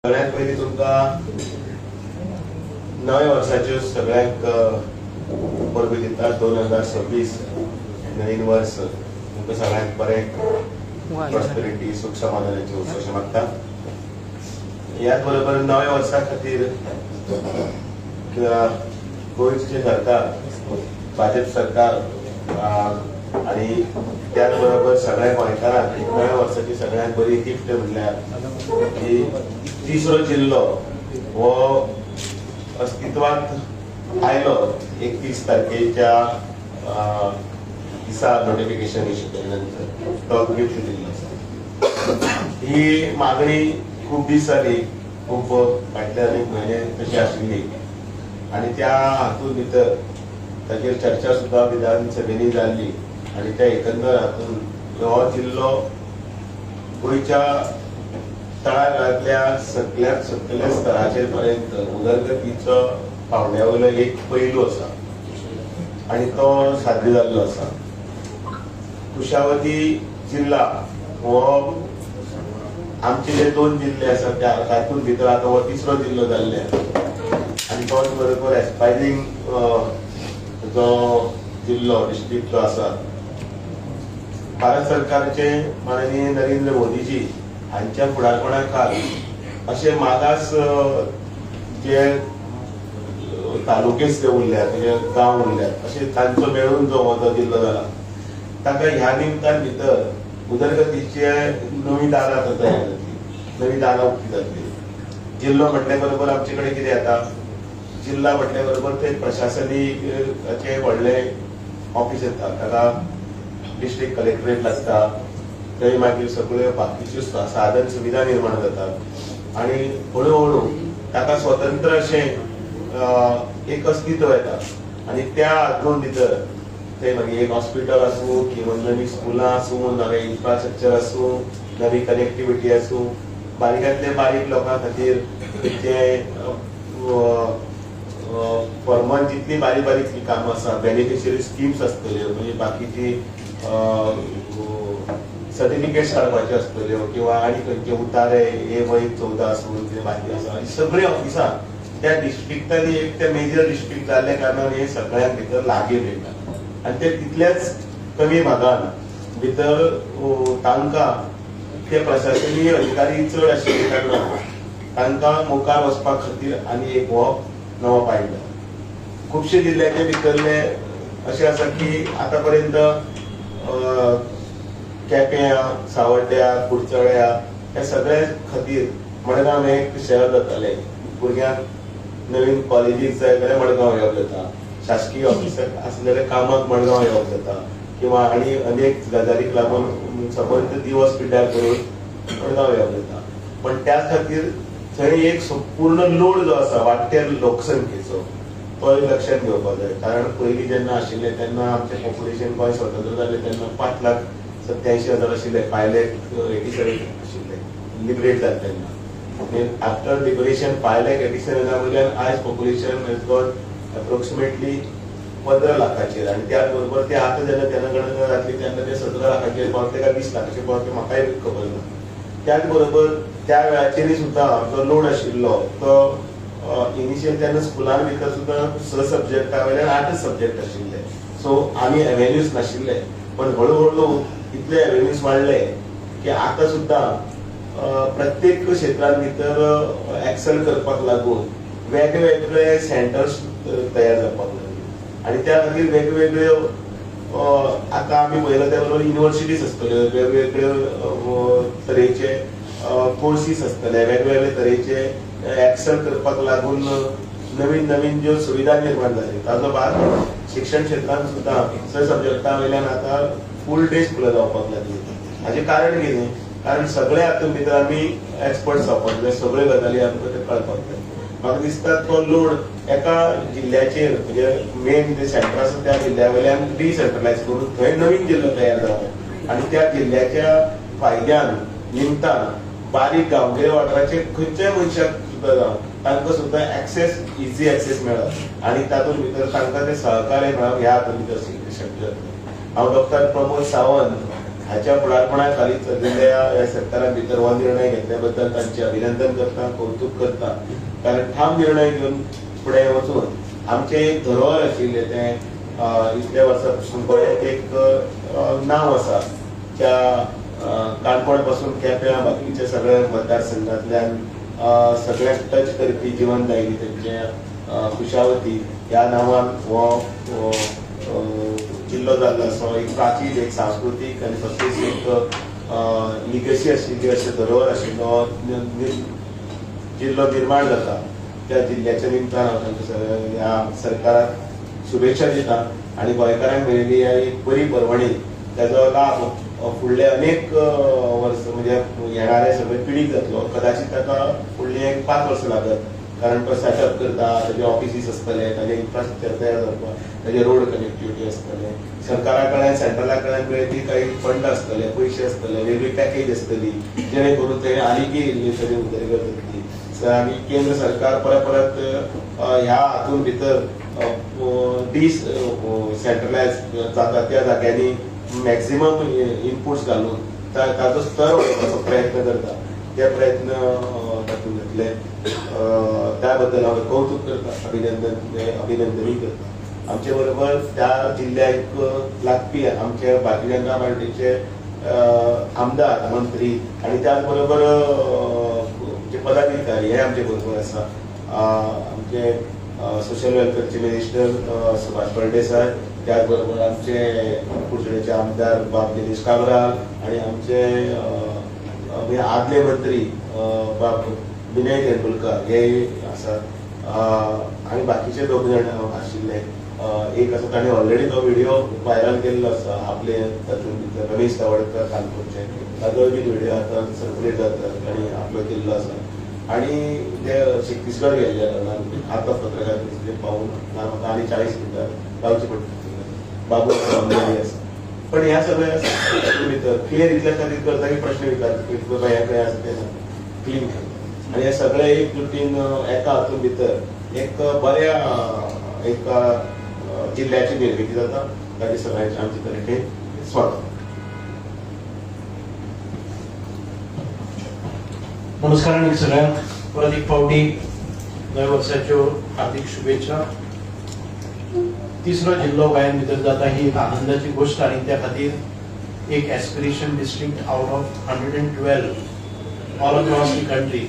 सगळ्यात पयलीं तुमकां नव्या वर्साच्यो सगळ्यांक परबी दिता 2026 नवीन वर्स तुमकां सगळ्यांक बरें प्रॉस्पेरिटी सुख समाधानाची वचूं अशें मागता. ह्याच बरोबर नव्या वर्सा खातीर गोंयचें सरकार भाजप सरकार आणि त्याच बरोबर सगळ्या गोंयकारांक एक नव्या वर्साची सगळ्यांत बरी गिफ्ट म्हणल्यार की तिसरो जिल्लो हो अस्तित्वात आयलो 31 तारखेच्या दिसा नोटिफिकेशन इश्यू केल्या नंतर तो गिफ्ट दिल्लो आसा. ही मागणी खूप दीस जाली, खूप फाटले अनेक म्हयने तशी आशिल्ली आणि त्या हातूंत भितर ताचेर चर्चा सुद्दां विधानसभेनी जाल्ली आणि त्या एकंदर हातूंत हो जिल्लो गोंयच्या तळागाळांतल्या सगळ्यात सकयल्या स्तराचेर पर्यंत उदरगतीचो पावंड्या वयलो एक पैलू आसा आणि तो साध्य जाल्लो आसा. कुशावती जिल्ला हो आमचे जे 2 जिल्ले आसा तातूंत भितर आतां हो तिसरो जिल्लो जाल्ले आणि तोच बरोबर एस्पायरींग जो जिल्लो डिस्ट्रिक्ट जो आसा. भारत सरकारचे माननीय नरेंद्र मोदीजी हांच्या फुडारपणा खाल असे मागास जे तालुके उरल्यात म्हणजे गांव उरल्यात अशे तांचो मेळून जो हो जिल्लो जाला ताका ह्या निमतान भितर उदरगतीचे नवी दारां तयार जातली, नवी दारां उक्ती जातली. जिल्लो म्हटल्या बरोबर आमचे कडेन कितें येता, जिल्ला म्हटल्या बरोबर ते प्रशासनीचे व्हडले ऑफिस येता, ताका डिस्ट्रिक्ट कलेक्टरेट लागता, थंय मागीर सगळ्यो बाकीच्यो साधन सुविधा निर्माण जातात आणि हळू ताका स्वतंत्र अशें एक अस्तित्व येता आणि त्या हातूंत भितर ते मागीर एक हॉस्पिटल आसूं किंवा नवी स्कुलां आसूं, नवे इन्फ्रास्ट्रक्चर आसूं, नवी कनेक्टिविटी आसूं, बारीकांतल्या बारीक लोकां खातीर जे फॉर्मान जितली बारीक बारीक कामां आसा, बेनिफिशियरी स्किम्स आसतल्यो म्हणजे बाकीची सर्टिफिकेट्स काडपाचे आसतल्यो किंवा आनी खंयचे उतारे वय 14 आसूं कितें बाकी आसा, सगळीं ऑफिसां त्या डिस्ट्रिक्टांनी एक ते मेजर डिस्ट्रिक्ट जाल्ल्या कारणान हे सगळ्यांक भितर लागीं मेळटा आणि ते तितल्याच कमी भागान भितर तांकां ते प्रशासनीय अधिकारी चड आशिल्ले कारणान तांकां मुखार वचपा खातीर आनी एक हो नवो पायंडा. खुबशे जिल्ल्याचे भितरले अशें आसा की आतां पर्यंत केप्यां, सावड्ड्या, कुडचड्या हे सगळ्या खातीर मडगांव एक शहर जाताले. भुरग्यांक नवीन कॉलेजीस जाय जाल्यार मडगांव येवप जाता, शासकीय ऑफिसाक आसलेल्या कामाक मडगांव येवप जाता किंवा आनी अनेक गजालीक लागून समज दिवस पिड्ड्यार करून मडगांव येवप जाता. पण त्या खातीर थंय एक संपूर्ण लोड जो आसा वाडट्या लोकसंख्येचो तो लक्षात घेवपाक जाय. कारण पयलीं जेन्ना आशिल्ले तेन्ना आमचें पॉप्युलेशन गोंय स्वतंत्र जाल्लें तेन्ना 5,87,000 आशिल्ले, पायलट 87 आशिल्ले लिबरेट जाले तेन्ना. आफ्टर लिबरेशन 5,87,000 वयल्यान आयज पॉप्युलेशन हेज गॉट अप्रोक्सिमेटली 15 लाखाचेर आणि त्याच बरोबर ते आतां जेन्ना जनगणना जातली तेन्ना ते 17 लाखाचेर पावतले काय 20 लाखाचेर पावतले म्हाकाय खबर ना. त्याच बरोबर त्या वेळाचेर सुद्दां जो लोड आशिल्लो तो इनिशियल तेन्ना स्कुलान भितर सुद्दां 6 सब्जेक्टा वयल्यान 8 सब्जेक्ट आशिल्ले. सो आनी एवेन्यूज नाशिल्ले. पण हळू इतले एवेन्यूज वाडले की आतां सुद्दां प्रत्येक क्षेत्रांत भितर एक्सेल करपाक लागून वेगवेगळे सेंटर्स तयार जावपाक लागले आणि त्या खातीर वेगवेगळ्यो आतां आमी पळयला त्या बरोबर युनिवर्सिटीज आसतल्यो, वेगवेगळ्यो तरेचे कोर्सीस आसतले, वेगवेगळे तरेचे एक्सेल करपाक लागून नवीन नवीन ज्यो सुविधा निर्माण जाल्यो ताजो भाग शिक्षण क्षेत्रांत सुद्दां 6 सब्जेक्टां वयल्यान आतां फूल डे स्कुलां जावपाक लागली. हाजें कारण कितें? कारण सगळे हातूंत भितर आमी एक्सपर्ट्स जावपाक जाय, सगळ्यो गजाली आमकां ते कळपाक जाय. म्हाका दिसता तो लोड एका जिल्ल्याचेर म्हणजे मेन जे सेंटर आसा त्या जिल्ल्या वयल्यान डिसेंट्रलायज करून थंय नवीन जिल्लो तयार जावप आणि त्या जिल्ल्याच्या फायद्यान निमतान बारीक गांवगिरे वाठाराचे खंयच्याय मनशाक सुद्दां जावं तांकां सुद्दां एक्सेस इजी एक्सेस मेळप आणि तातूंत भितर तांकां ते सहकार्य मेळप ह्या हातूंत भितर शक्य जातलें. हांव डॉक्टर प्रमोद सावंत हाच्या फुडारपणाखाली चलिल्ल्या ह्या सरकारान भितर हो निर्णय घेतल्या बद्दल तांचे अभिनंदन करता, कौतुक करता. कारण ठाम निर्णय घेवन फुडें वचून आमचे एक धरोहर आशिल्ले ते इतल्या वर्सां पासून गोंयांत एक नांव आसा त्या काणकोण पासून केप्यां बाकीच्या सगळ्या मतदारसंघांतल्यान सगळ्यांक टच करपी जीवनदायिनी तेंचे कुशावती ह्या नांवान हो जिल्लो जाल्लो आसा. एक प्राचीन, एक सांस्कृतीक आनी तशेंच एक लिगसी आशिल्ली, अशें धरोहर आशिल्लो जिल्लो निर्माण जाता. त्या जिल्ल्याच्या निमतान हांव तांकां ह्या सरकाराक शुभेच्छा दिता आनी गोंयकारांक मेळिल्ली एक बरी पर्वणी ताजो लाभ फुडले अनेक वर्स म्हणजे येणारे सगळे पिढीक जातलो. कदाचित ताका फुडली एक 5 वर्सां लागत, कारण तो सेटअप करता, ताजे ऑफिसीस आसतले, ताजे इन्फ्रास्ट्रक्चर तयार जावपाक, ताजे रोड कनेक्टिविटी आसतले, सरकारा कडल्यान सेंट्रला कडल्यान मेळपी काही फंड आसतले, पयशे आसतले, वेगळी पॅकेज आसतली, जेणे करून ते आनीकय इल्ली तरी उदरगत जातली. आनी केंद्र सरकार परत ह्या हातून भितर सेंट्रलायज जाता त्या जाग्यांनी मॅक्झिमम इनपुट्स घालून ताजो स्तर वाडोवपाचो प्रयत्न करता. ते प्रयत्न तातूंत घेतले, त्या बद्दल हांव कौतुक करता, अभिनंदनूय करता. आमचे बरोबर त्या जिल्ह्याक लागपी आमचे भारतीय जनता पार्टीचे आमदार, मंत्री आनी त्याच बरोबर पदाधिकारी हे आमचे बरोबर आसा. आमचे सोशल वेलफेअरचे मिनिस्टर सुभाष फळदेसाय, त्याच बरोबर आमचे कुडचड्याचे आमदार बाब दिनेश काब्राल आनी आमचे आदले मंत्री बाब विनय तेंडुलकर हे आसात आनी बाकीचे 2 जाण आशिल्ले. एक आसा ताणें ऑलरेडी तो व्हिडिओ व्हायरल केल्लो आसा आपले तातूंत भितर रमेश तावडकर काणकोणचे, ताजोय बी व्हिडिओ आतां सर्कुलेट जाता ताणें अपलोड केल्लो आसा. आनी ते छत्तीसगड गेल्ले कारणान आतां पत्रकार परिशदेक पावून म्हाका आनी 40 मिनटां रावची पडटली. बाबू आसा, पण ह्या सगळ्या भितर क्लियर इतल्या खातीर करता की प्रश्न विचारता हें खंय आसा तें क्लीन करता. आनी हे सगळे एक जुटीन एका हातूंत भितर एक बऱ्या एका जिल्ल्याची निर्मिती जाता. ताचे सगळ्यांचे आमचे तरेन स्वागत. नमस्कार आणि सगळ्यांक परत एक फावटी नव्या वर्साच्यो हार्दिक शुभेच्छा. तिसरो जिल्लो गोंयान भितर जाता ही एक आनंदाची गोष्ट आणि त्या खातीर एक aspiration district out of 112 all across the country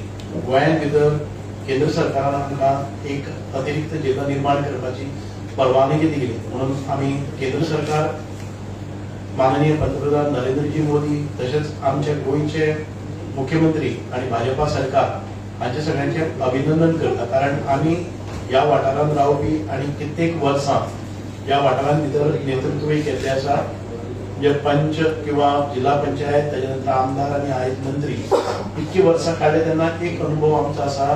गोंयान भितर केंद्र सरकारान आमकां एक अतिरिक्त जिल्लो निर्माण करपाची परवानगी दिली. म्हणून आमी केंद्र सरकार, माननीय पंतप्रधान नरेंद्रजी मोदी तसेच आमचे गोंयचे मुख्यमंत्री आणि भाजपा सरकार हांचे सगळ्यांचे अभिनंदन करता. कारण आमी ह्या वाठारांत रावपी आणि कित्येक वर्सां ह्या वाठारांत भितर नेतृत्वय केल्ले आसा. जे पंच किंवा जिल्हा पंचायत ताजे नंतर आमदार आणि आयज मंत्री इतकी वर्सां काडले तेन्ना एक अनुभव आमचो आसा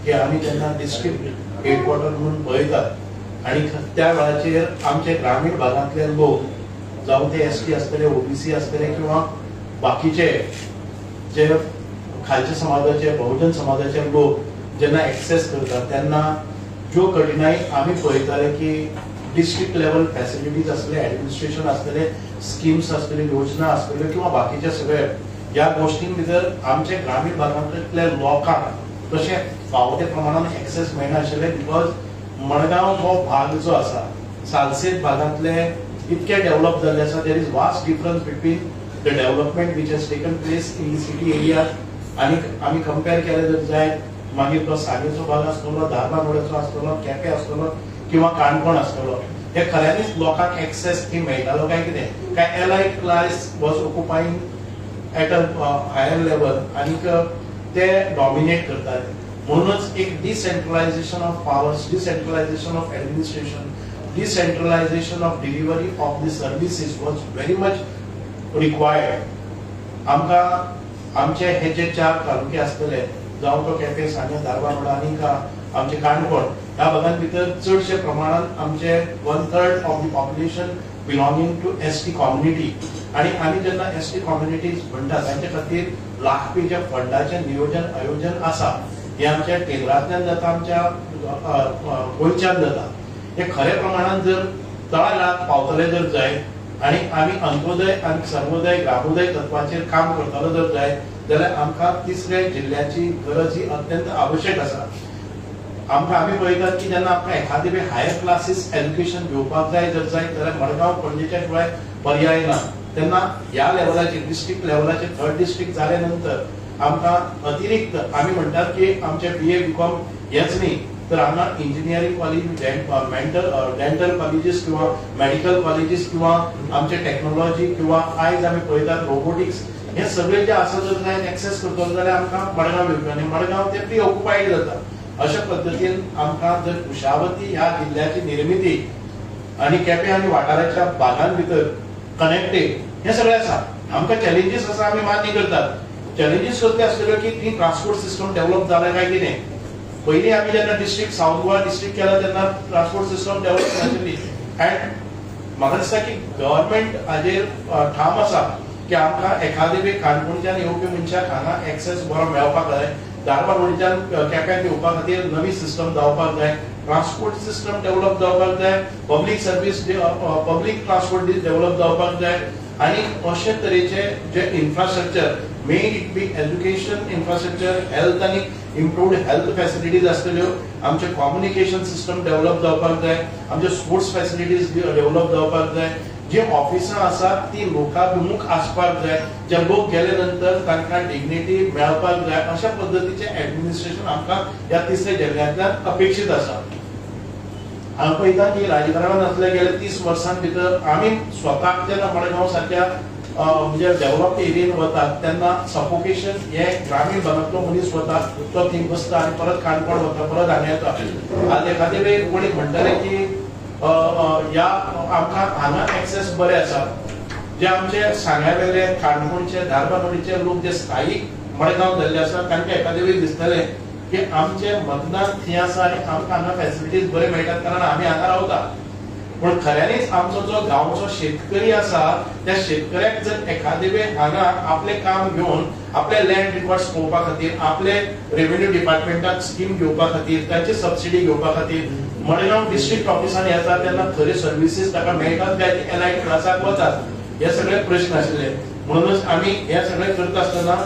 की आमी जेन्ना डिस्ट्रिक्ट हेडक्वॉर्टर म्हणून पळयतात आणि त्या वेळाचेर आमचे ग्रामीण भागांतले लोक जावं ते एसटी आसतले, ओबीसी आसतले किंवा बाकीचे जे खालच्या समाजाचे, बहुजन समाजाचे लोक जेन्ना एक्सेस करतात तेन्ना ज्यो कठिनाई आमी पळयताले की डिस्ट्रिक्ट लेवल फॅसिलिटीज आसतले, ऍडमिनिस्ट्रेशन आसतले, स्किम्स आसतले, योजना आसतल्यो किंवा बाकीचे सगळे ह्या गोष्टीं भितर आमचे ग्रामीण भागांतल्या लोकांक तशें फावो ते प्रमाणान एक्सेस मेळनाशिल्ले. बिकॉज मडगांव हो भाग जो आसा सालसेत भागांतले इतके डेव्हलप जाल्ले आसा. There is vast difference between the development which has taken place in the city area. आनी आमी कंपेर केले जर जायत मागीर तो सांगेचो भाग आसतलो, धारबांदोड्याचो आसतलो, केपें आसतलो किंवा काणकोण आसतलो, हे खऱ्यांनीच लोकांक एक्सेस थंय मेळटालो काय कितें, काय elite class was occupying at a higher level आनीक ते डॉमिनेट करतात. म्हणूनच एक decentralisation of powers, decentralisation of administration, decentralisation of delivery of the services was very much required. आमकां आमचे हे जे 4 तालुके आसतले जावं तो केपें, सांगे, धारबांदोडा आनीक आमचे काणकोण ह्या भागांत भितर चडशे प्रमाणान आमचे 1/3 of the population belonging to ST community. आणि आमी जेन्ना एसटी कम्युनिटीज म्हणटा तांचे खातीर लागपी जे फंडाचें नियोजन आयोजन आसा हे आमच्या केंद्रांतल्यान जाता, आमच्या गोंयच्यान जाता. हे खऱ्या प्रमाणान जर तळागाळाक पावतले जर जायत आणि आम्ही अंत्योदय आणि सर्वोदय ग्रामोदय तत्वाचेर काम करतलो जर जाल्यार आमकां तिसऱ्या जिल्ह्याची गरज ही अत्यंत आवश्यक आसा. आम्ही पळयतात की जेन्ना आमकां एखादे हायर क्लासीस एज्युकेशन घेवपाक जाय जाल्यार मडगांव पणजेच्या शिवाय पर्याय ना. तेन्ना ह्या लेवलाचेर डिस्ट्रिक्ट लेवलाचेर थर्ड डिस्ट्रिक्ट जाले नंतर आमकां अतिरिक्त आमी म्हणटात की आमचे BA BCom हेच न्ही तर हांगा इंजिनियरिंग कॉलेज, डेंटल कॉलेजीस किंवा मेडिकल कॉलेजीस किंवा आमचे टेक्नॉलॉजी किंवा आयज आमी पळयतात रोबोटिक्स हे सगळे जे आसा जर जाय एक्सेस करतलो जाल्यार आमकां मडगांव येवचें आनी मडगांव ते प्री ऑक्युपायड जाता. अशा पद्दतीन आमकां जर कुशावती ह्या जिल्ह्याची निर्मिती आणि केपें आनी वाठाराच्या भागां भितर कनेक्टेड हे सगळे आसा. आमकां चॅलेंजीस आसा आमी मान्य करतात. चॅलेंजीस कसले आसलेल्यो की ती ट्रान्सपोर्ट सिस्टम डेव्हलप जाला काय कितें. पयलीं आमी जेन्ना डिस्ट्रिक्ट साऊथ गोवा डिस्ट्रिक्ट केला तेन्ना ट्रान्सपोर्ट सिस्टम डेव्हलप नाशिल्ली. एंड म्हाका दिसता की गव्हर्नमेंट हाजेर ठाम आसा की आमकां एखादे काणकोणच्यान येवपी मनशाक हांगा एक्सेस बरो मेळपाक जाय. धारबांदोडेच्यान केप्यां येवपा खातीर नवी सिस्टम जावपाक जाय. ट्रान्सपोर्ट सिस्टम डेव्हलप जावपाक जाय. Public service public transport develop जावपाक जाय. आणि अशे तरेचे जे infrastructure may it be education infrastructure, health आनी इम्प्रूव्ड हेल्थ फॅसिलिटीज आसतल्यो, आमचे कम्युनिकेशन सिस्टम डेव्हलप जावपाक जाय, आमचे स्पोर्ट्स फॅसिलिटीज डेव्हलप जावपाक जाय. जे ऑफिसां आसात ती लोकाभिमुख आसपाक जाय. जे लोक गेले नंतर तांकां डिग्निटी मेळपाक जाय. अशा पद्दतीचे ऍडमिनिस्ट्रेशन आमकां ह्या तिसऱ्या जिल्ह्यांतल्यान अपेक्षीत आसा. हांव पळयता की राजकारणांत असले गेले 30 वर्सां भितर आमी स्वताक जेन्ना मडगांव सारक्या म्हणजे डेव्हलप्ड एरियेन वतात तेन्ना सफोकेशन हे ग्रामीण भागांतलो मनीस वता तो थंय बसता आनी परत काणकोण वता परत हांगा येता. आज एखादे वेळ कोणी म्हणटले की ह्या आमकां हांगा एक्सेस बरे आसा. जे आमचे सांग्यावेले काणकोणचे धारबांदोडेचे लोक जे स्थायीक मडगांव जाल्ले आसा तांकां एखादे वेळ दिसतले की आमचे मतदान थंय आसा आनी आमकां हांगा फॅसिलिटीज बरे मेळटात कारण आमी हांगा रावता. पण खऱ्यांनीच आमचो जो गांवचो शेतकरी आसा त्या शेतकऱ्याक जर एखादे वेळ हांगा आपले काम घेवन आपले लँड रिकॉर्ड्स पळोवपा खातीर, आपले रेव्हेन्यू डिपार्टमेंटाक स्कीम घेवपा खातीर, तांची सबसिडी घेवपा खातीर मडगांव डिस्ट्रिक्ट ऑफिसान येता तेन्ना खरे सर्विसीस ताका मेळटात काय ती एलायट क्लासाक वतात हे सगळे प्रश्न आशिल्ले. म्हणूनच आमी हे सगळे करता आसतना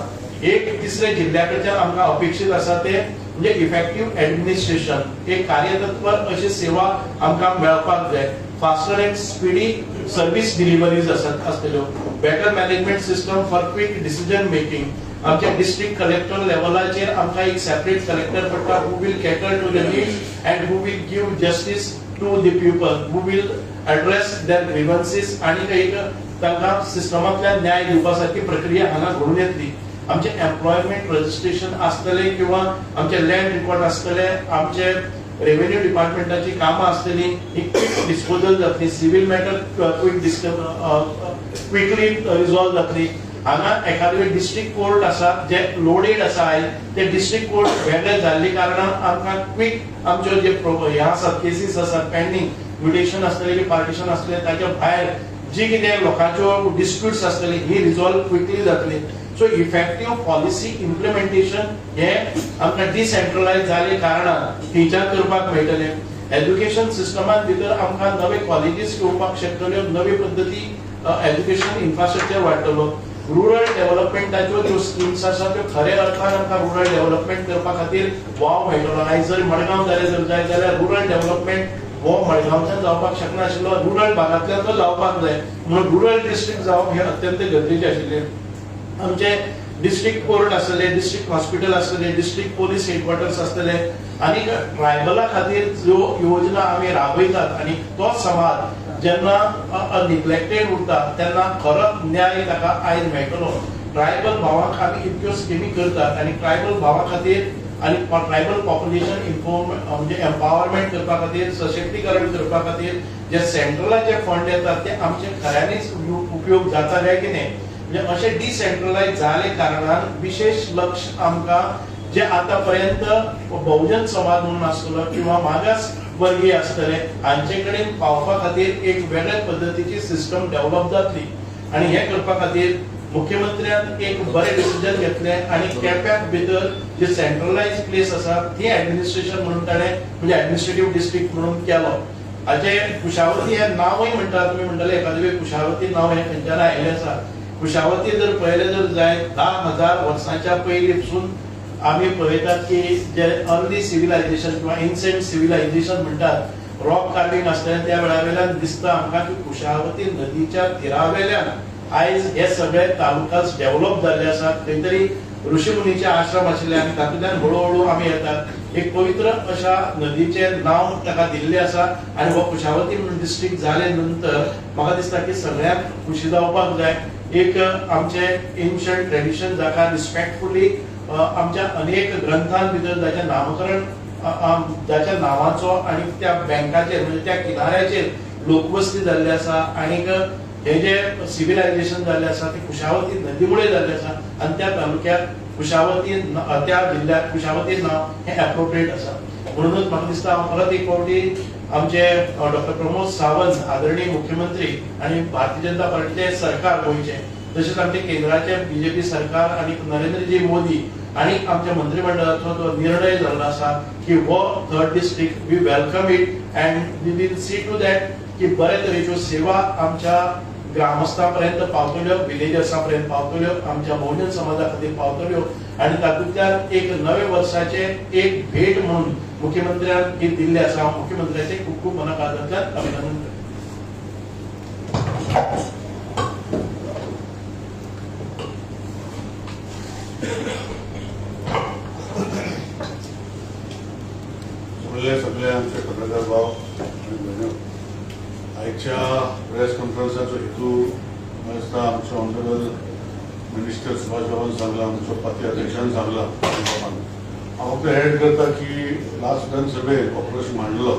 एक तिसऱ्या जिल्ह्या कडच्यान आमकां अपेक्षीत आसा ते म्हणजे इफेक्टिव्ह ऍडमिनिस्ट्रेशन, एक कार्यतत्पर अशी सेवा आमकां मेळपाक जाय. Faster and speedy service deliveries आसतल्यो, better management system for quick decision making. आमच्या डिस्ट्रिक्ट कलेक्टर लेवलाचेर आमकां एक सेपरेट कलेक्टर पडटा who will cater to the needs and who will give justice to the people, who will address their grievances आणि एक तांकां सिस्टमांतल्यान न्याय दिवपा सारकी प्रक्रिया हांगा घडून येतली. आमचे एम्प्लॉयमेंट रजिस्ट्रेशन आसतले किंवा आमचे लँड रिकॉर्ड आसतले, आमचे रेव्हेन्यू डिपार्टमेंटाची कामां आसतली ही क्विक डिस्पोजल जातली. सिव्हिल मॅटर क्विकली रिजॉल्व जातली. हांगा एखादे डिस्ट्रिक्ट कोर्ट आसा जे लोडेड आसा आयज ते डिस्ट्रिक्ट कोर्ट वेगळे जाल्ले कारणान आमकां क्विक आमच्यो जे हे आसात केसीस आसात पेंडिंग म्युटेशन आसतले की पार्टिशन आसतले ताच्या भायर जी कितें लोकांच्यो डिस्प्यूट्स आसतली ही रिजॉल्व क्विकली जातली. सो इफेक्टिव्ह पॉलिसी इम्प्लिमेंटेशन हे आमकां डिसेंट्रलाइज जाले कारणान थंयच्यान करपाक मेळटले. एज्युकेशन सिस्टमांत भितर आमकां नवे कॉलेजीस घेवपाक शकतल्यो, नवी पद्दती एज्युकेशन इन्फ्रास्ट्रक्चर वाडटलो. रुरल डेव्हलपमेंटाच्यो ज्यो स्किम्स आसा त्यो खऱ्या अर्थान आमकां रुरल डेव्हलपमेंट करपा खातीर वाव मेळटलो. आयज जर मडगांव जर जाय जाल्यार रुरल डेव्हलपमेंट हो मडगांवच्यान जावपाक शकनाशिल्लो, रुरल भागांतल्यान तो जावपाक जाय. म्हणून रुरल डिस्ट्रिक्ट जावप हे अत्यंत गरजेचे आशिल्ले. आमचे डिस्ट्रिक्ट कोर्ट आसतले, डिस्ट्रिक्ट हॉस्पिटल आसतले, डिस्ट्रिक्ट पोलीस हेडक्वार्टर्स आसतले आणि ट्रायबला खातीर ज्यो योजना आमी राबयतात आणि तो समाज जेन्ना निग्लेक्टेड उरता तेन्ना खरो न्याय ताका आयज मेळटलो. ट्रायबल भावांक आमी इतक्यो स्किमी करतात आणि ट्रायबल भावां खातीर आणि ट्रायबल पॉप्युलेशन म्हणजे एम्पावरमेंट करपा खातीर, सशक्तीकरण करपा खातीर जे सेंट्रलाचे फंड येतात ते आमचे खऱ्यांनीच उपयोग जाता काय की नाही. म्हणजे असे डिसेंट्रलाइज जाले कारणान विशेष लक्ष आमकां जे आतापर्यंत बहुजन समाज म्हणून आसतलो किंवा मागास वर्गीय आसतले हांचे कडेन पावपा खातीर एक वेगळ्या पद्दतीची सिस्टम डेव्हलप जातली. आणि हे करपा खातीर मुख्यमंत्र्यान एक बरे डिसिजन घेतले आणि केप्याक भितर जे सेंट्रलाइज प्लेस आसा ती ऍडमिनिस्ट्रेशन म्हणून ताणें म्हणजे ऍडमिनिस्ट्रेटिव्ह डिस्ट्रिक्ट म्हणून केलो. हाचे कुशावती हे नावूय म्हणटा, तुम्ही म्हणटाले एखादे वेळ कुशावती नाव हे खंयच्यान आयिल्लें आसा. कुशावती जर पळयलें जर जायत 10,000 वर्सांच्या पयलीं पसून आमी पळयतात की जे अर्ली सिव्हिलायझेशन किंवा एन्शंट सिव्हिलायझेशन म्हणटात, रॉक कार्विंग आसलें त्या वेळा वयल्यान दिसता आमकां की कुशावती नदीच्या तीरावेल्यान आयज हे सगळे तालुकास डेव्हलप जाल्ले आसात. खंय तरी ऋषी मुनीचे आश्रम आशिल्ले आनी तातूंतल्यान हळूहळू आमी येतात. एक पवित्र अशा नदीचे नाव ताका दिल्ले आसा आनी हो कुशावती डिस्ट्रिक्ट जाले नंतर म्हाका दिसता की सगळ्यांक खुशी जावपाक जाय. एक आमचे एन्शंट ट्रेडिशन जाका रिस्पेक्टफुली आमच्या अनेक ग्रंथां भितर जाचें नामकरण जाच्या नावाचो आनी त्या बँकाचेर म्हणजे त्या किनाऱ्याचेर लोकवस्ती जाल्ली आसा आनीक हे जे सिव्हिलायझेशन जाल्लें आसा ते कुशावती नदीमुळे जाल्लें आसा आनी त्या तालुक्यात कुशावती त्या जिल्ह्यात कुशावती नाव हे एप्रोप्रिएट आसा. म्हणूनच म्हाका दिसता हांव परत एक फावटी आमचे डॉक्टर प्रमोद सावंत आदरणीय मुख्यमंत्री आणि भारतीय जनता पार्टीचे सरकार गोंयचे, तशेंच आमचे केंद्राचे बीजेपी सरकार आणि नरेंद्रजी मोदी आणि आमच्या मंत्रिमंडळाचो जो निर्णय जाल्लो आसा की हो 3rd district we welcome it and we will see to that की बरे तरेच्यो सेवा आमच्या ग्रामस्थांपर्यंत पावतल्यो, विलेजर्सांपर्यंत पावतल्यो, आमच्या बहुजन समाजा खातीर पावतल्यो आणि तातूंतल्यान एक नवे वर्साचे एक भेट म्हणून मुख्यमंत्र्यान ही दिल्ली आसा. हांव मुख्यमंत्र्याचे खूप खूप मनाकारांतल्यान अभिनंदन करता. सगळे आमचे पत्रकार भाव आणि भयणो, आयच्या प्रेस कॉन्फरन्साचो हेतू आसता आमचे ऑनरेबल मिनिस्टर सुभाष बाबान सांगला, आमच्या पार्टी अध्यक्षान सांगला. हांव फक्त एड करता की लास्ट विधानसभेक हो प्रश्न मांडलो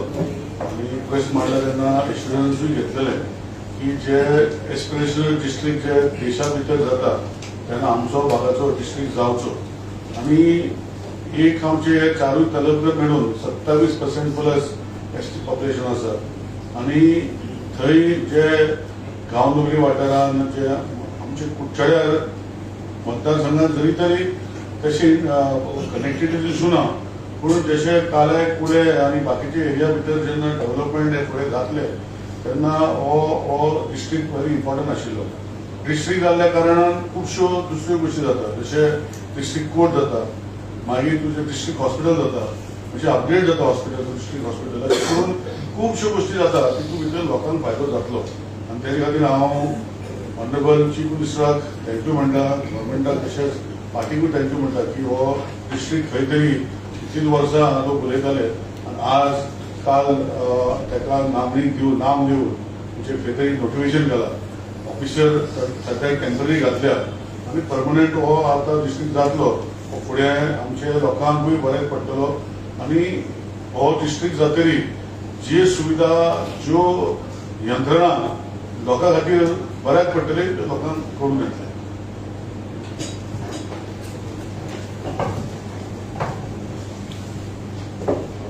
आनी प्रश्न मांडला तेन्ना एश्युरन्सूय घेतलेले की जे एस्पिरेशनल डिस्ट्रिक्ट जे देशा भितर जाता तेन्ना आमचो भागाचो डिस्ट्रिक्ट जावचो आनी एक आमचे चारूय तालुके मेळून 27% प्लस एसटी पॉप्युलेशन आसा आनी थंय जे गांवडोंगरी वाठारांत जे आमचे कुडचड्यार मतदारसंघात जरी तरी तशी कनेक्टिविटी दिसूना, पूण जशे काले कुडे आनी बाकीचे एरिया भितर जेन्ना डेव्हलपमेंट हे फुडें जातले तेन्ना हो डिस्ट्रिक्ट व्हेरी इम्पॉर्टंट आशिल्लो. डिस्ट्रिक्ट जाल्ल्या कारणान खुबश्यो दुसऱ्यो गोश्टी जाता, जशे डिस्ट्रिक्ट कोर्ट जाता, मागीर तुझे डिस्ट्रिक्ट हॉस्पिटल जाता, म्हणजे अपग्रेड जाता हॉस्पिटल डिस्ट्रिक्ट हॉस्पिटल, अशें करून खुबश्यो गोश्टी जाता तितून भितर लोकांक फायदो जातलो. आनी तेजे खातीर हांव ऑनरेबल चीफ मिनिस्टराक थँक्यू म्हणटा, गव्हर्मेंटाक तशेंच पार्टीकूय थँक्यू म्हणटा की हो डिस्ट्रिक्ट खंय तरी इतली वर्सां लोक उलयताले आनी आज काल ताका नाम दिवन म्हणजे खंय तरी नोटिफिकेशन केला, ऑफिशियल सद्या टेम्पररी घातल्या आनी परमनंट हो आतां डिस्ट्रिक्ट जातलो. फुडें आमच्या लोकांकूय बरें पडटलो आनी हो डिस्ट्रिक्ट जातरी जी सुविधा ज्यो यंत्रणा लोकां खातीर बऱ्याक पडटली त्यो लोकांक कळून येतले.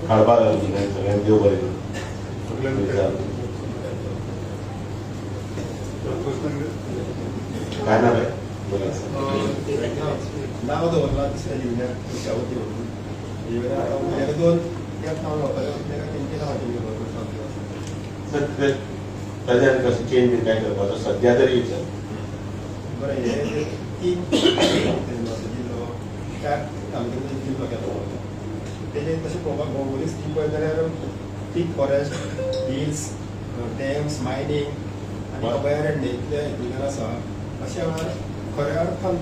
काडपाक लागली सगळ्यांक देव बरें करूं. काय नाव आहे नाव दवरला दुसऱ्या जिल्ह्यात कुशावती म्हणून दोन त्याच नाव त्यांचे नाव ताज्यान कसं चेंज बी काय करपाचो सध्या तरी विचार. बरं हे 3 जिल्लो 4 तालुक्यांनी जिल्लो केलो तेजे तशें पळोवपाक भौगोलीक स्कीम पळयत जाल्यार पीक फॉरेस्ट, हिल्स, डॅम्स, मायनींग आनी अभयारण्य इतले हितूंतल्यान आसा. अशा वेळार खऱ्या अर्थान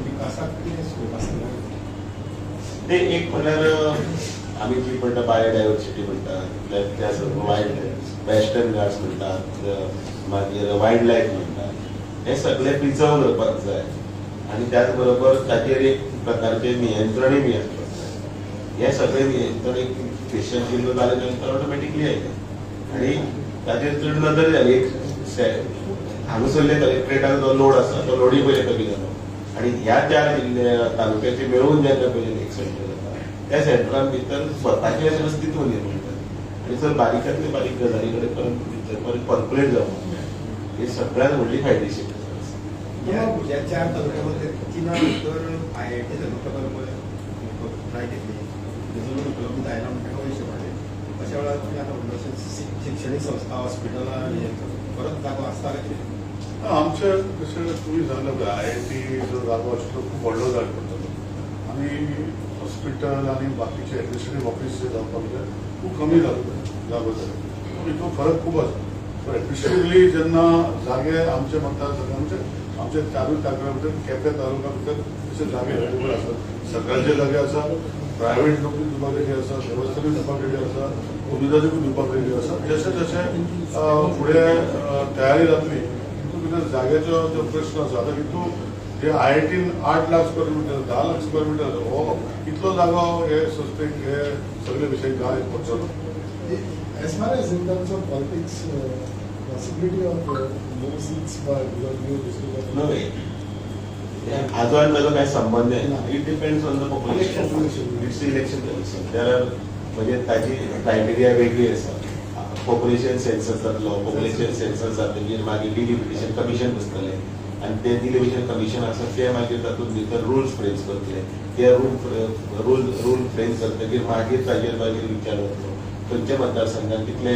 विकासाक कितें स्कोप आसता? ते एक म्हणल्यार आमी जी म्हणटा बायोडायवर्सिटी म्हणटात, त्या वायल्ड वेस्टर्न घाट्स म्हणटात, मागीर वायल्ड लायफ म्हणटात, हे सगळे प्रिजर्व करपाक जाय आनी त्याच बरोबर ताचेर एक प्रकारचे नियंत्रणय बी आसपाक जाय. हे सगळे नियंत्रण एक स्पेशल जिल्लो जाले नंतर ऑटोमॅटिकली येयले आनी ताचेर चड नदर जाली. एक हांगसरले कलेक्टरेटाचो जो लोड आसा तो लोडूय पयले कमी जालो आनी ह्या 4 जिल्ले तालुक्याचे मेळून जेन्ना पयले एक सेंटर जाता त्या सेंटरान भितर स्वताचे अशें अस्तित्व निर्माण जाता आनी जर बारीकांतले बारीक गजाली कडेन भितर कॉर्पोरेट जावं हे सगळ्यांत व्हडली फायदेशीर ह्या 4 तालुक्यांमध्ये तिना भितर IIT प्रकल्प ट्राय केली, तेजो उपलब्ध जायना म्हणटा पयशे वाडले. अशा तुमच्या वेळार तुमी आतां म्हणटा तशें शिक्षणीक संस्था हॉस्पिटलां हे परत जागो आसता काय कितें? आमचे जशें तुमी सांगलें पळय IIT जो जागो आशिल्लो खूब व्हडलो जाय पडटलो आनी हॉस्पिटल आनी बाकीचे एडमिनिस्ट्रेटीव ऑफीस जे जावपाक जाय खूब कमी जागो जाय हितून फरक खूब आसा. सो एडमिनिस्ट्रेटिवली जेन्ना जागे आमचे मतदारसंघाचे आमचे तालुका तालुका भितर केपें तालुका भितर तशे जागे अवेलेबल आसात. सरकारचे जागे आसा, प्रायवेट नोकरी दिवपाक रेडी आसा, वेवस्थापीत दिवपाक रेडी आसा, उमेदवारीकूय दिवपाक रेडी आसा. जशें जशें फुडें तयारी जातली तितून भितर जाग्याचो जो प्रश्न आसा आतां हितून जे IITन 8 lakh square metre 10 lakh square metre हो इतलो जागो हे संस्थेक हे सगळे विशय गाय पडटलो. As far as in terms of politics, possibility of more seats by new district. No way. हाजो आनी ताजो कांय संबंद ना. It depends on the population. It's election commission. There म्हणजे ताची क्रायटेरिया वेगळी आसा. पॉप्युलेशन सेन्सस जातलो, पॉप्युलेशन सेन्सस जातकीर मागीर डिलिमिटेशन कमिशन बसतलें आनी ते डिलिमिटेशन कमिशन आसा ते मागीर तातूंत भितर रुल्स फ्रेम करतले. ते रूल फ्रेम करतकीर मागीर ताजेर मागीर विचार जातलो खंयच्या मतदारसंघात कितले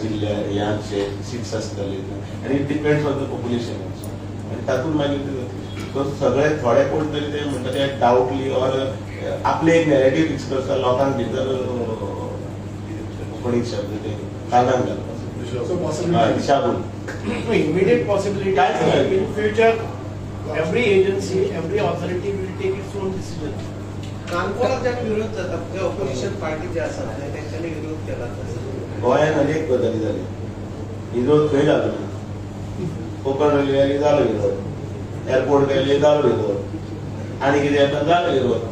जिल्ले ह्याचे सीट्स आसतले आनी it depends on the population आनी तातूंत मागीर सगळे थोडे कोण तरी ते म्हणटा ते डावटली ऑर आपले एक नॅरेटिव्ह फिक्स करता लोकांक भितर कोणीक शब्द ते कानाक घालता. So possibility. दिशाभूल Immediate possibility. That's In future, every agency, every authority will take its own decision. कानपुरात ज्या विरोध जातात ते ऑपोजिशन पार्टी जे असतात त्यांच्यानी विरोध केला तसं गोंयांत अनेक गजाली जाल्यो. विरोध खंय जालो ना. कोंकण रेल्वे जालो विरोध, एअरपोर्ट रेल्वे जालो विरोध, आनी कितें येता जालो विरोध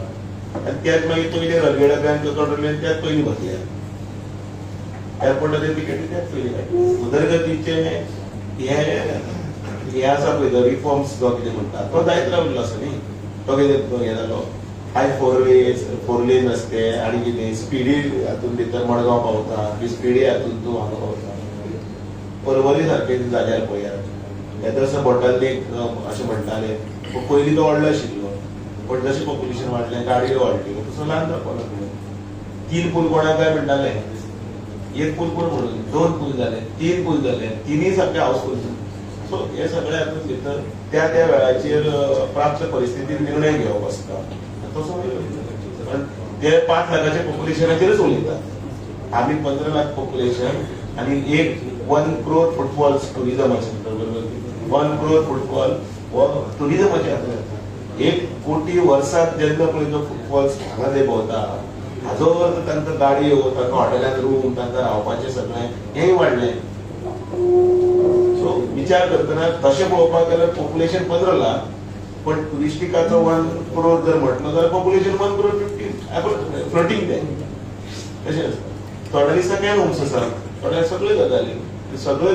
आनी त्याच मागीर पयले रेल्वे डब्यांक कोंकण रेल्वेन त्याच पयलीं बसले. एअरपोर्टाचेर तिकेटी त्याच पयलीं. उदरगतीचे हे आसा पळय तो रिफॉर्म्स जो कितें म्हणटा तो जायत रावल्लो आसा न्ही. तो कितें हे जालो हाय फोर लेन रस्ते आनी कितें स्पिडी हातूंत भितर मडगांव पावता स्पिडी हातूंत तूं हांगा पावता. परवरी सारके जाग्यार पळयात येदोसो बोटल लेक अशें म्हणटाले पयलीं तो व्हडलो आशिल्लो पण जशें पॉप्युलेशन वाडलें गाडयो वाडल्यो तसो ल्हान जावपाक लागलो. 3 पूल कोणाक काय म्हणटाले 1 पूल कोण म्हणून 2 पूल जाले 3 पूल जाले 3य सारके हावसफूल. सो हे सगळे हातूंत भितर त्या त्या वेळाचेर प्राप्त परिस्थितीन निर्णय घेवप आसता. तसो ते 5 लाखाच्या पॉप्युलेशनाचेरच उलयतात. आमी 15 लाख पॉप्युलेशन आनी 1 crore फुटफॉल्स टुरिजमाचे बरोबर 1 crore फुटफॉल हो टुरिजमाचे आसता. 1 कोटी वर्साक जेन्ना पळय तो फुटफॉल्स हांगा जे भोंवता हाजो अर्थ तांकां गाडयो तांकां हॉटेलांत रूम तांकां रावपाचें सगळें हेंय वाडलें. सो विचार करतना तशें पळोवपाक गेल्यार पॉप्युलेशन 15 लाख पण टुरिस्टिकाचो 1 crore जर म्हटलो जाल्यार पॉप्युलेशन 1 crore 15 फ्लोटिंग ते तशें आसता. थोड्या दिसा काय रूम्स आसा थोड्या सगळ्यो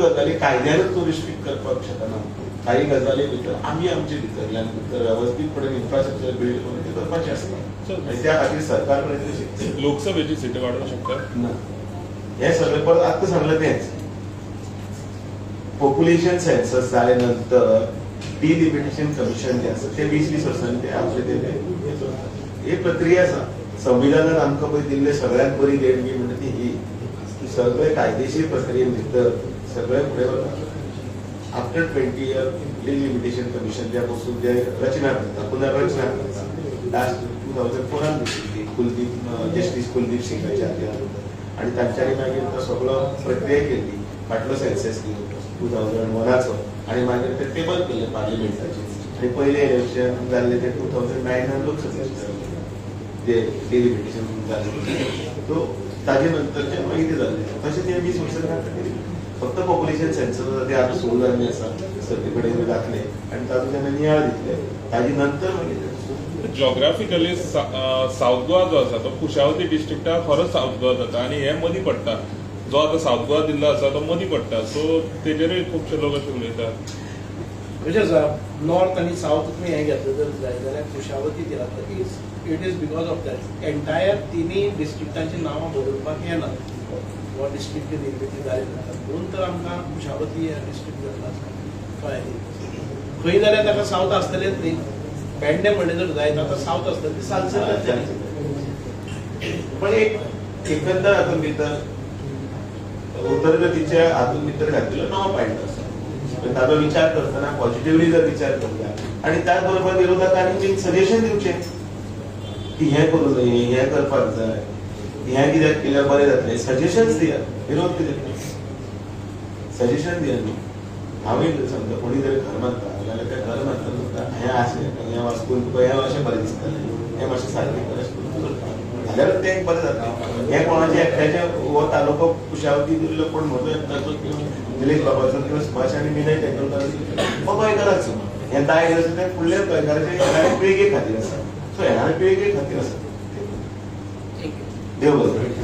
गजाली कायद्यानूच तूं रिस्ट्रिक्ट करपाक शकना. काही गजाली भितर आमी आमचे भितरल्यान वेवस्थीतपणे इन्फ्रास्ट्रक्चर बिल्ड करून ते करपाचें आसता आनी त्या खातीर सरकार कडेन लोकसभेची सीट वाडोवंक शकतात ना. हे सगळें परत आतां सांगलें तेंच पॉप्युलेशन सेन्सस जाले नंतर डिलिमिटेशन कमिशन जे आसा ते 20-20 वर्सांनी ते आमचे ते एक प्रक्रिया आसा. संविधानान आमकां पळय दिल्ले सगळ्यांत बरी देणगी म्हणजे ती ही की सगळे कायदेशीर प्रक्रिये भितर सगळे फुडें वता. आफ्टर 20 years डिलिमिटेशन कमिशन जे बसून जे रचना करता पुनर्रचना करता लास्ट 2004 दिल्ली जस्टीस कुलदीप सिंगाच्या हातार आनी तांच्यांनी मागीर तो सगळो प्रक्रिया केली. फाटलो सेन्सस 2001 आनी मागीर ते टेबल केल्ले पार्लिमेंटाचे आनी पयले इलेक्शन जाल्ले ते 2009 लोकसभेचे जे डिलिमिटेशन जाल्ले सो ताजे नंतरचे मागीर ते जाल्ले. तशें ते 20 वर्सां खातीर फक्त पॉप्युलेशन सेन्सस ते आतां 16 जाल्ले आसा सगळे कडेन घातले आनी तातूंत तेन्ना नियाळ दितले ताजे नंतर मागीर जॉग्राफिकली साऊथ गोवा जो आसा तो कुशावती डिस्ट्रिक्टाक खरोच साऊथ गोवा जाता आनी हे मदीं पडटा. जो आतां साऊथ गोवा दिल्लो आसा तो मदीं पडटा. सो तेजेरूय खुबशे लोक अशे उलयतात. कशें आसा नॉर्थ आनी साऊथ तुमी हें घेतलें जर जाय जाल्यार कुशावती दिला it is because of that entire 3 डिस्ट्रिक्टांची नांवां बरोवपाक येना. हो डिस्ट्रिक्ट निर्मिती जाली म्हणून तर आमकां कुशावती डिस्ट्रिक्ट जाता कळ्ळें. खंय जाल्यार ताका साऊथ आसतलेंच न्ही. पेडणे म्हणलें जर जायत आतां साऊथ आसतलें ती सालसेट जातली. पण एक एकंदर हातूंत भितर उदरगतीच्या हातून भितर घातलेलो नवो पॉयंट आसा ताचो विचार करतना पॉझिटिव्हली जर विचार करता आणि त्याच बरोबर विरोधकांनी सजेशन दिवचें की हें करूं नये हें करपाक जाय हें कित्याक केल्यार बरें जातलें सजेशन्स दियात विरोध कित्याक सजेशन दियात न्ही हांवें समजा कोणी जर घर मारता जाल्यार त्या घर मारतना हें अशें हें वाचून तुका हें अशें बरें दिसतलें हें मातशें सारकें कर अशें करून जाल्यार तें एक बरें जातलें हें कोणाचें एकट्याचें हो तालुको कुशावती दिल्लो कोण म्हजो एकट्याचो निलेश बाबाचो किंवा सुभाष आनी विनय तेंडुलकर हो गोंयकाराचो हें दायज आसा तें फुडल्या गोंयकाराच्या येणाऱ्या पिळगे खातीर आसा सो येणाऱ्या पिळगे खातीर आसा देव बरें